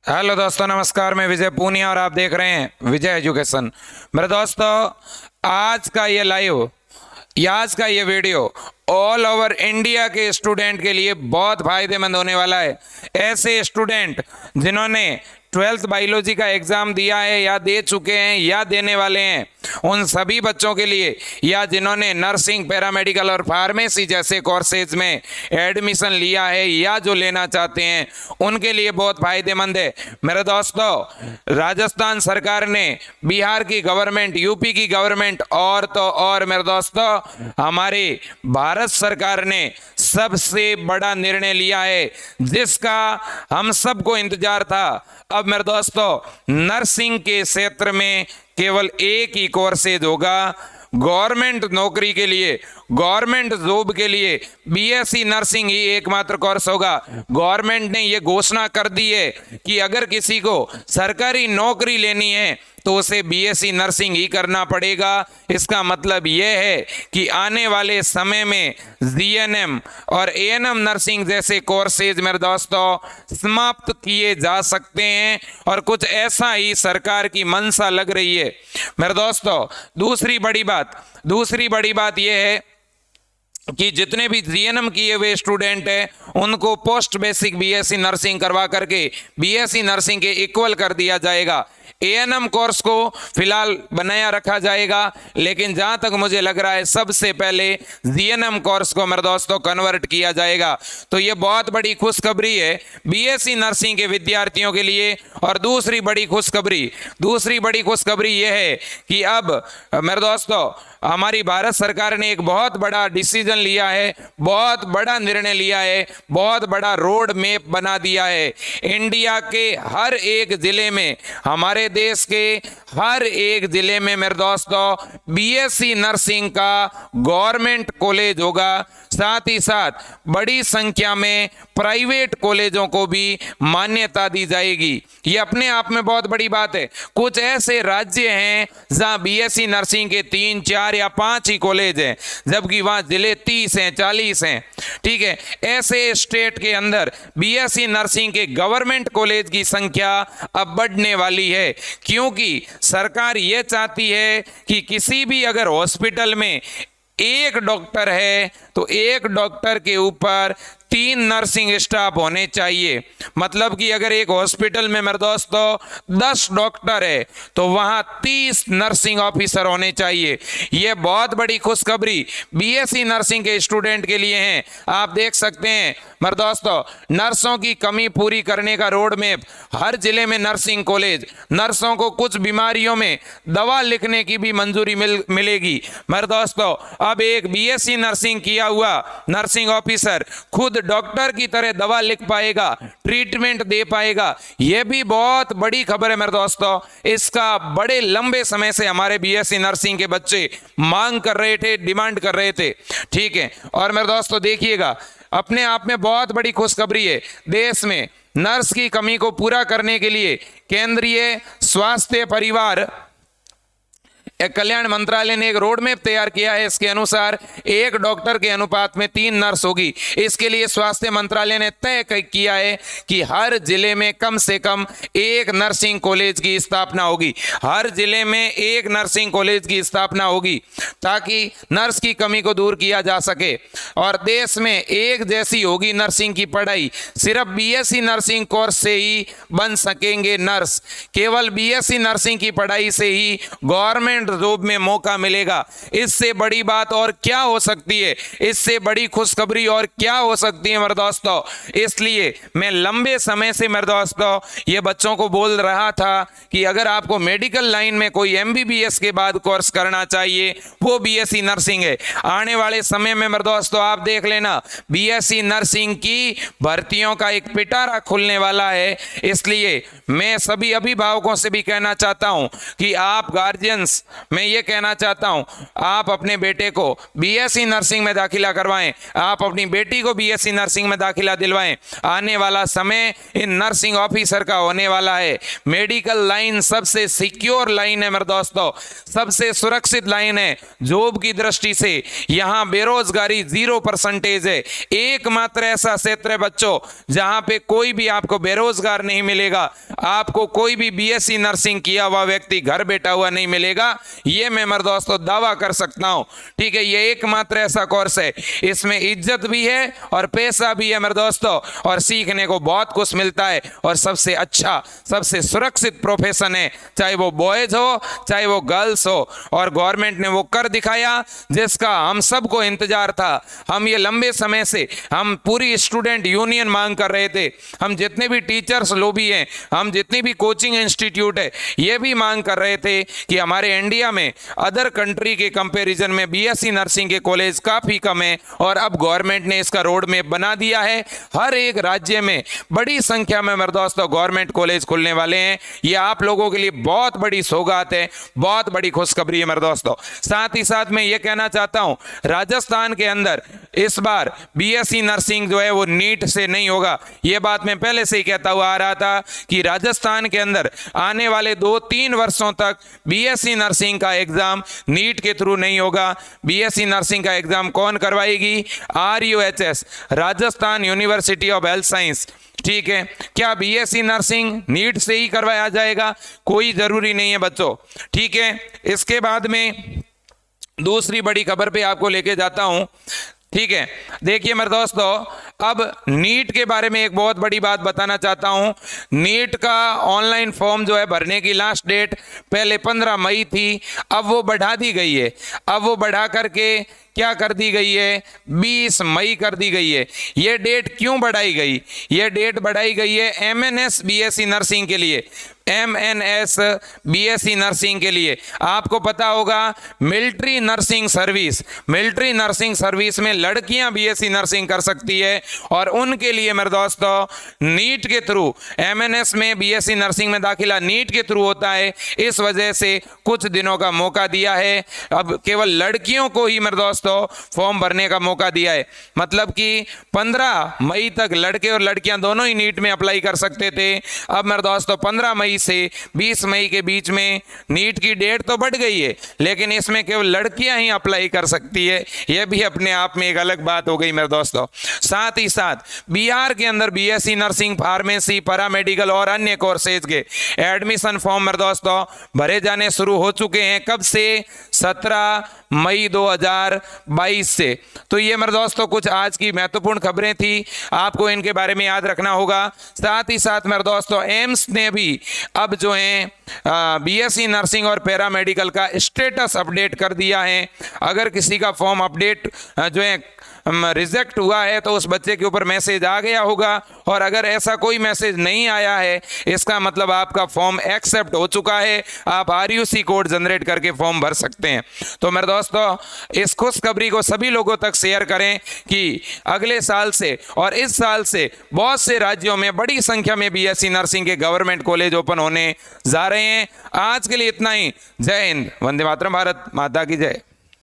Hello दोस्तों, नमस्कार। मैं विजय पूनिया और आप देख रहे हैं विजय एजुकेशन। मेरे दोस्तों, आज का ये लाइव आज का ये वीडियो ऑल ओवर इंडिया के स्टूडेंट के लिए बहुत फायदेमंद होने वाला है। ऐसे स्टूडेंट जिन्होंने 12th बायोलॉजी का एग्ज़ाम दिया है या दे चुके हैं या देने वाले हैं, उन सभी बच्चों के लिए, या जिन्होंने नर्सिंग, पैरामेडिकल और फार्मेसी जैसे कोर्सेज में एडमिशन लिया है या जो लेना चाहते हैं, उनके लिए बहुत फायदेमंद है। मेरे दोस्तों, राजस्थान सरकार ने, बिहार की गवर्नमेंट, यूपी की गवर्नमेंट और मेरे दोस्तों हमारे भारत सरकार ने सबसे बड़ा निर्णय लिया है जिसका हम सबको इंतजार था। अब मेरे दोस्तों, नर्सिंग के क्षेत्र में केवल एक ही कोर्सेज होगा। गवर्नमेंट नौकरी के लिए, गवर्नमेंट जॉब के लिए बीएससी नर्सिंग ही एकमात्र कोर्स होगा। गवर्नमेंट ने यह घोषणा कर दी है कि अगर किसी को सरकारी नौकरी लेनी है तो उसे बीएससी नर्सिंग ही करना पड़ेगा। इसका मतलब यह है कि आने वाले समय में जीएनएम और एएनएम नर्सिंग जैसे कोर्सेज मेरे दोस्तों समाप्त किए जा सकते हैं, और कुछ ऐसा ही सरकार की मंशा लग रही है। मेरे दोस्तों, दूसरी बड़ी बात यह है कि जितने भी जीएनएम किए हुए स्टूडेंट हैं उनको पोस्ट बेसिक बीएससी नर्सिंग करवा करके बीएससी नर्सिंग के इक्वल कर दिया जाएगा। एएनएम कोर्स को फिलहाल बनाया रखा जाएगा, लेकिन जहां तक मुझे लग रहा है सबसे पहले जीएनएम कोर्स को मेरे दोस्तों कन्वर्ट किया जाएगा। तो ये बहुत बड़ी खुशखबरी है बीएससी नर्सिंग के विद्यार्थियों के लिए। और दूसरी बड़ी खुशखबरी यह है कि अब मेरे दोस्तों हमारी भारत सरकार ने एक बहुत बड़ा डिसीजन लिया है, बहुत बड़ा निर्णय लिया है, बहुत बड़ा रोड मैप बना दिया है। इंडिया के हर एक जिले में, हमारे देश के हर एक जिले में मेरे दोस्तों बीएससी नर्सिंग का गवर्नमेंट कॉलेज होगा। साथ ही साथ बड़ी संख्या में प्राइवेट कॉलेजों को भी मान्यता दी जाएगी। ये अपने आप में बहुत बड़ी बात है। कुछ ऐसे राज्य हैं जहां बीएससी नर्सिंग के 3, 4 या 5 ही कॉलेज हैं, जबकि वहां जिले 30 हैं, 40 हैं। ठीक है, ऐसे स्टेट के अंदर बीएससी नर्सिंग के गवर्नमेंट कॉलेज की संख्या अब बढ़ने वाली है, क्योंकि सरकार ये चाहती है कि किसी भी अगर हॉस्पिटल में एक डॉक्टर है तो एक डॉक्टर के ऊपर 3 नर्सिंग स्टाफ होने चाहिए। मतलब कि अगर एक हॉस्पिटल में मेरे दोस्तों 10 डॉक्टर है तो वहां 30 नर्सिंग ऑफिसर होने चाहिए। यह बहुत बड़ी खुशखबरी बीएससी नर्सिंग के स्टूडेंट के लिए है। आप देख सकते हैं मेरे दोस्तों, नर्सों की कमी पूरी करने का रोड मैप, हर जिले में नर्सिंग कॉलेज, नर्सों को कुछ बीमारियों में दवा लिखने की भी मंजूरी मिलेगी। मेरे दोस्तों, अब एक बीएससी नर्सिंग किया हुआ नर्सिंग ऑफिसर खुद डॉक्टर की तरह दवा लिख पाएगा, ट्रीटमेंट दे पाएगा। यह भी बहुत बड़ी खबर है मेरे दोस्तों। इसका बड़े लंबे समय से हमारे बीएससी नर्सिंग के बच्चे मांग कर रहे थे, डिमांड कर रहे थे। ठीक है, और मेरे दोस्तों देखिएगा, अपने आप में बहुत बड़ी खुशखबरी है। देश में नर्स की कमी को पूरा करने के लिए केंद्रीय स्वास्थ्य परिवार कल्याण मंत्रालय ने एक रोड मैप तैयार किया है। इसके अनुसार एक डॉक्टर के अनुपात में 3 नर्स होगी। इसके लिए स्वास्थ्य मंत्रालय ने तय किया है कि हर जिले में कम से कम एक नर्सिंग कॉलेज की स्थापना होगी। हर जिले में एक नर्सिंग कॉलेज की स्थापना होगी ताकि नर्स की कमी को दूर किया जा सके। और देश में एक जैसी होगी नर्सिंग की पढ़ाई। सिर्फ बीएससी नर्सिंग कोर्स से ही बन सकेंगे नर्स। केवल बीएससी नर्सिंग की पढ़ाई से ही गवर्नमेंट जॉब में मौका मिलेगा। इससे बड़ी बात और क्या हो सकती है? इससे बड़ी खुशखबरी और क्या हो सकती है मेरे दोस्तों? इसलिए मैं लंबे समय से मेरे दोस्तों ये बच्चों को बोल रहा था कि अगर आपको मेडिकल लाइन में कोई एमबीबीएस के बाद कोर्स करना चाहिए वो बीएससी नर्सिंग है। आने वाले समय में मेरे दोस्तों आप देख लेना, बीएससी नर्सिंग की भर्तियों का एक पिटारा खुलने वाला है। इसलिए मैं सभी अभिभावकों से भी कहना चाहता हूं कि आप गार्जियंस मैं ये कहना चाहता हूं, आप अपने बेटे को बीएससी नर्सिंग में दाखिला करवाएं, आप अपनी बेटी को बीएससी नर्सिंग में दाखिला दिलवाएं। आने वाला समय इन नर्सिंग ऑफिसर का होने वाला है। मेडिकल लाइन सबसे सिक्योर लाइन है मेरे दोस्तों, सबसे सुरक्षित लाइन है। जॉब की दृष्टि से यहां बेरोजगारी 0% है। एकमात्र ऐसा क्षेत्र है बच्चों जहां पे कोई भी आपको बेरोजगार नहीं मिलेगा, आपको कोई भी बीएससी नर्सिंग किया हुआ व्यक्ति घर बैठा हुआ नहीं मिलेगा, ये मैं मेरे दोस्तों दावा कर सकता हूं। ठीक है, ये एकमात्र ऐसा कोर्स है, इसमें इज्जत भी है और पैसा भी है मेरे दोस्तों, और सीखने को बहुत कुछ मिलता है। और सबसे अच्छा, सबसे सुरक्षित प्रोफेशन है, चाहे वो बॉयज हो चाहे वो गर्ल्स हो। और गवर्नमेंट ने वो कर दिखाया जिसका हम सबको इंतजार था। हम ये लंबे समय से हम पूरी स्टूडेंट यूनियन मांग कर रहे थे, हम जितने भी टीचर्स लॉबी हैं, हम जितनी भी कोचिंग इंस्टीट्यूट है, ये भी मांग कर रहे थे कि हमारे इंडिया में अदर कंट्री के कंपैरिजन में बीएससी नर्सिंग के कॉलेज काफी कम है। और अब गवर्नमेंट ने इसका रोड मैप बना दिया है। हर एक राज्य में बड़ी संख्या में मेरे दोस्तों गवर्नमेंट कॉलेज खुलने वाले हैं। ये आप लोगों के लिए बहुत बड़ी सौगात है, बहुत बड़ी खुशखबरी है मेरे दोस्तों। साथ ही साथ मैं ये कहना चाहता हूं, राजस्थान के अंदर इस बार बीएससी नर्सिंग जो है वो नीट से नहीं होगा। ये बात मैं पहले से ही कहता हुआ आ रहा था कि राजस्थान के अंदर आने वाले 2-3 वर्षों तक बीएससी नर्सिंग का एग्जाम नीट के थ्रू नहीं होगा। बीएससी नर्सिंग का एग्जाम कौन करवाएगी? RUHS, Rajasthan university of health science. ठीक है, क्या बीएससी नर्सिंग नीट से ही करवाया जाएगा? कोई जरूरी नहीं है बच्चों। ठीक है, इसके बाद में दूसरी बड़ी खबर पे आपको लेके जाता हूं। ठीक है, देखिए मेरे दोस्तों, अब नीट के बारे में एक बहुत बड़ी बात बताना चाहता हूं। नीट का ऑनलाइन फॉर्म जो है भरने की लास्ट डेट पहले 15 मई थी, अब वो बढ़ा दी गई है। अब वो बढ़ा करके क्या कर दी गई है? 20 मई कर दी गई है। ये डेट क्यों बढ़ाई गई? ये डेट बढ़ाई गई है MNS बीएससी नर्सिंग के लिए, MNS बीएससी नर्सिंग के लिए। आपको पता होगा military nursing service, military nursing service में लड़कियां बीएससी नर्सिंग कर सकती है, और उनके लिए मेरे दोस्तों नीट के थ्रू, MNS में बीएससी नर्सिंग में दाखिला नीट के थ्रू होता है। इस वजह से कुछ दिनों का मौका दिया है। अब केवल लड़कियों को ही मेरे दोस्तों फॉर्म भरने का मौका दिया है। मतलब कि 15 मई तक लड़के और लड़कियां दोनों ही नीट में अप्लाई कर सकते थे। अब मेरे दोस्तों 15 मई से 20 मई के बीच में नीट की डेट तो बढ़ गई है, लेकिन इसमें केवल लड़कियां ही अप्लाई कर सकती है। यह भी अपने आप में एक अलग बात हो गई मेरे दोस्तों। साथ ही साथ बिहार के अंदर बीएससी नर्सिंग, फार्मेसी, पैरामेडिकल और अन्य कोर्सेज के एडमिशन फॉर्म मेरे दोस्तों भरे जाने शुरू हो चुके हैं। कब से? 17 मई 2022 से। तो ये मेरे दोस्तों कुछ आज की महत्वपूर्ण खबरें थी, आपको इनके बारे में याद रखना होगा। साथ ही साथ मेरे दोस्तों एम्स ने भी अब जो है बीएससी नर्सिंग और पैरामेडिकल का स्टेटस अपडेट कर दिया है। अगर किसी का फॉर्म अपडेट जो है रिजेक्ट हुआ है तो उस बच्चे के ऊपर मैसेज आ गया होगा, और अगर ऐसा कोई मैसेज नहीं आया है इसका मतलब आपका फॉर्म एक्सेप्ट हो चुका है। आप RUC कोड जनरेट करके फॉर्म भर सकते हैं। तो मेरे दोस्तों इस खुशखबरी को सभी लोगों तक शेयर करें कि अगले साल से और इस साल से बहुत से राज्यों में बड़ी संख्या में बीएससी नर्सिंग के गवर्नमेंट कॉलेज ओपन होने जा रहे हैं। आज के लिए इतना ही। जय हिंद, वंदे मातरम, भारत माता की जय।